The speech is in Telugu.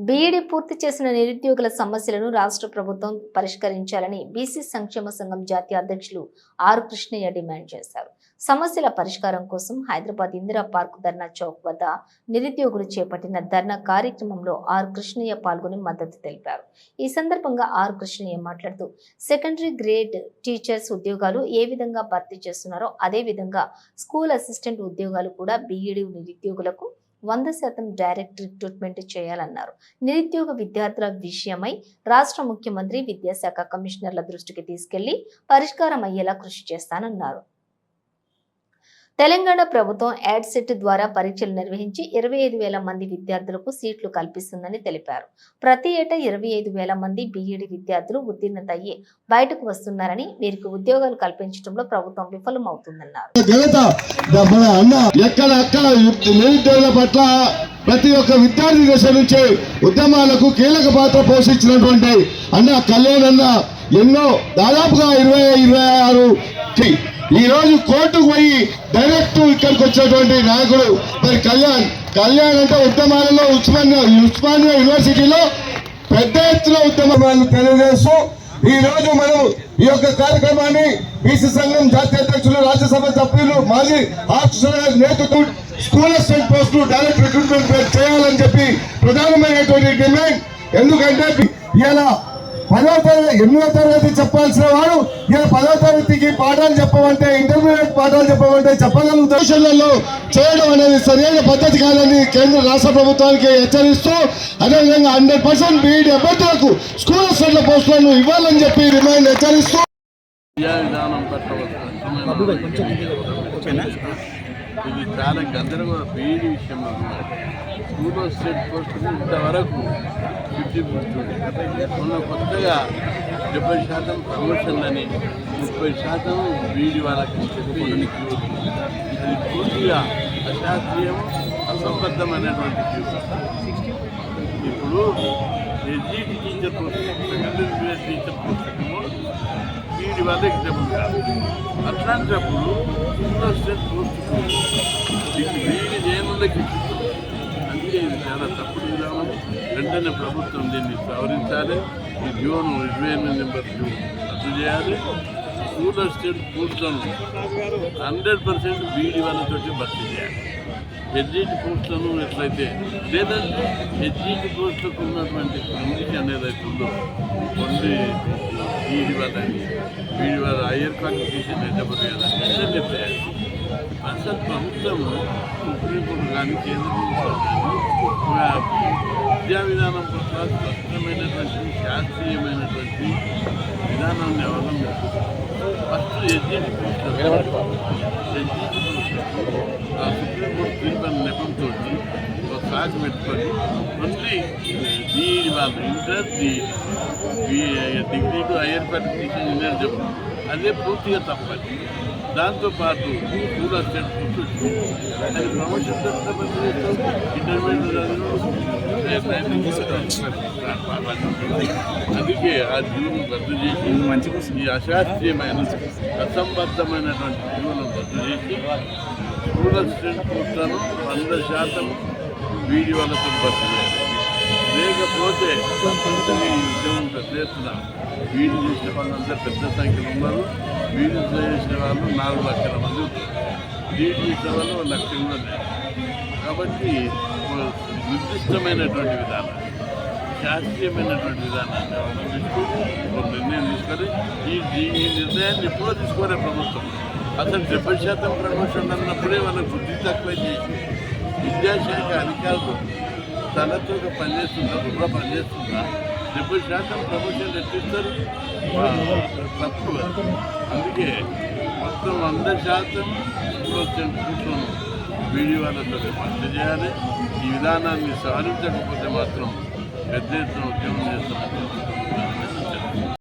బీఈడీ పూర్తి చేసిన నిరుద్యోగుల సమస్యలను రాష్ట్ర ప్రభుత్వం పరిష్కరించాలని బీసీ సంక్షేమ సంఘం జాతీయ అధ్యక్షులు ఆర్ కృష్ణయ్య డిమాండ్ చేశారు. సమస్యల పరిష్కారం కోసం హైదరాబాద్ ఇందిరా పార్క్ ధర్నా చౌక్ వద్ద నిరుద్యోగులు చేపట్టిన ధర్నా కార్యక్రమంలో ఆర్ కృష్ణయ్య పాల్గొని మద్దతు తెలిపారు. ఈ సందర్భంగా ఆర్ కృష్ణయ్య మాట్లాడుతూ సెకండరీ గ్రేడ్ టీచర్స్ ఉద్యోగాలు ఏ విధంగా భర్తీ చేస్తున్నారో అదే విధంగా స్కూల్ అసిస్టెంట్ ఉద్యోగాలు కూడా బీఈడీ నిరుద్యోగులకు 100% డైరెక్ట్ రిక్రూట్మెంట్ చేయాలన్నారు. నిరుద్యోగ విద్యార్థుల విషయమై రాష్ట్ర ముఖ్యమంత్రి, విద్యాశాఖ కమిషనర్ల దృష్టికి తీసుకెళ్లి పరిష్కారం అయ్యేలా కృషి చేస్తానన్నారు. తెలంగాణ ప్రభుత్వం యాడ్సెట్ ద్వారా పరీక్షలు నిర్వహించి 25,000 మంది విద్యార్థులకు సీట్లు కల్పిస్తుందని తెలిపారు. ప్రతి ఏటా 25,000 మంది బీఈడీ విద్యార్థులు ఉత్తీర్ణత అయ్యి బయటకు వస్తున్నారని, వీరికి ఉద్యోగాలు కల్పించడంలో ప్రభుత్వం విఫలమవుతుందన్నారు. ప్రతి ఒక్క విద్యార్థి దశ నుంచే ఉద్యమాలకు కీలక పాత్ర పోషించినటువంటి అన్న కళ్యాణ్ అన్న ఎన్నో దాదాపుగా 26 ఈ రోజు కోర్టుకు పోయి డైరెక్ట్ ఇక్కడికి వచ్చేటువంటి నాయకుడు మరి కళ్యాణ్ అంటే ఉద్యమాలలో ఉస్మానియా యూనివర్సిటీలో పెద్ద ఎత్తున ఉద్యమాలు తెలియజేస్తూ ఈ రోజు మనం ఈ యొక్క కార్యక్రమాన్ని బీసీ సంఘం జాతీయ అధ్యక్షులు, రాజ్యసభ సభ్యులు, మాజీ నేతృత్వం స్కూల్ అసిస్టెంట్ పోస్టులు డైరెక్ట్ రిక్రూట్మెంట్ చేయాలని చెప్పి ప్రధానమైనటువంటి డిమాండ్. ఎందుకంటే ఇలా 8వ తరగతి చెప్పాల్సిన వాడు ఇలా 10వ తరగతికి పాఠాలు చెప్పమంటే, ఇంటర్మీడియట్ పాఠాలు చెప్పమంటే చెప్పగలుగుతారు చేయడం అనేది సరైన పద్ధతి కాదని కేంద్ర రాష్ట్ర ప్రభుత్వానికి హెచ్చరిస్తూ, అదేవిధంగా 100% బీఈడీ అభ్యర్థులకు స్కూల్ అసిస్టెంట్ల పోస్టులను ఇవ్వాలని చెప్పి డిమాండ్ హెచ్చరిస్తూ ఇది చాలా గందరగోళ బీఈడీ విషయంలో స్కూల్ అసిస్టెంట్ పోస్టులు ఇంతవరకు 50% మొన్న కొత్తగా 70% ప్రమోషన్లని 30% బీఈడీ వాళ్ళకి చెప్పి అది పూర్తిగా అశాస్త్రీయం, అసంబద్ధమైనటువంటి ఇప్పుడు SGT teacher post, secondary grade teacher పోస్టులు బీఈడీ వాళ్ళకి ఎగ్జాంపుల్ కాదు. అట్లాంటప్పుడు స్కూల్ అసిస్టెంట్ పోస్టుకు బీఈడీ చేయనులకి అందుకే ఇది చాలా తప్పుడు విధానం. వెంటనే ప్రభుత్వం దీన్ని సవరించాలి. ఈ జీవోను 28 నెంబర్లు రద్దు చేయాలి. స్కూల్ అసిస్టెంట్ పోస్టులను 100% బీఈడీ వాళ్ళతో భర్తీ చేయాలి. ఎస్జీటీ పోస్టులను ఎట్లయితే, లేదంటే ఎస్జీటీ పోస్టులకు ఉన్నటువంటి కండిషన్ ఏదైతే ఉందో కొన్ని బీఈడీ వాళ్ళ హైయర్ క్వాలిఫికేషన్ ఎట్టబడి కదా అసలు ప్రభుత్వం సుప్రీంకోర్టు కానీ కేంద్ర ప్రభుత్వం విద్యా విధానం పట్ల స్పష్టమైనటువంటి శాస్త్రీయమైనటువంటి విధానాన్ని అవలంబిస్తుంది. ఫస్ట్ ఎస్జీటీ పోస్టులకు ఆ సుప్రీంకోర్టు తీర్పు నెపంతో ఒక సాగు పెట్టుకొని ఓన్లీ బీఈడీ వాళ్ళు inter degree to higher qualification engineer చెప్పు అదే పూర్తిగా తప్పని. దాంతోపాటు స్కూల్ అసిస్టెంట్ పోస్ట్ అది ప్రమోషన్ ఇంటర్మీడియట్ అందుకే ఆ జీవును రద్దు చేసి, ఈ అశాస్త్రీయమైన అసంబద్ధమైనటువంటి జీవులను రద్దు చేసి స్కూల్ అసిస్టెంట్ పోస్టులను 100% బీఈడీ వాళ్ళతో భర్తీ చేయాలి. లేకపోతే ఈ ఉద్యమం పెద్ద ఎత్తున బీఈడీ చేసిన వాళ్ళంతా పెద్ద సంఖ్యలో ఉన్నారు. బీఈడీ చేసిన వాళ్ళు 4 లక్షల మంది ఉన్నారు. బీఈడీ చేసిన వాళ్ళు 1 లక్ష కూడా లేదు. కాబట్టి నిర్దిష్టమైనటువంటి విధానం, శాస్త్రీయమైనటువంటి విధానాన్ని అవలంబిస్తూ ఒక నిర్ణయం తీసుకొని ఈ నిర్ణయాన్ని ఎప్పుడో తీసుకోలే ప్రభుత్వం. అసలు 70% ప్రమోషన్ అన్నప్పుడే వాళ్ళకి బుద్ధి తక్కువ చేసి విద్యాశాఖ అధికారులు తనతో పనిచేస్తుందా, బుర్ర పనిచేస్తుందా? 70% ప్రమోషన్ ఎట్టిస్తారు, తప్పు. అందుకే మొత్తం 100% కూర్చొని బీఈడీ వాళ్ళతో భర్తీ చేయాలి. ఈ విధానాన్ని సవరించకపోతే మాత్రం పెద్ద ఎత్తున ఉద్యమం చేస్తామని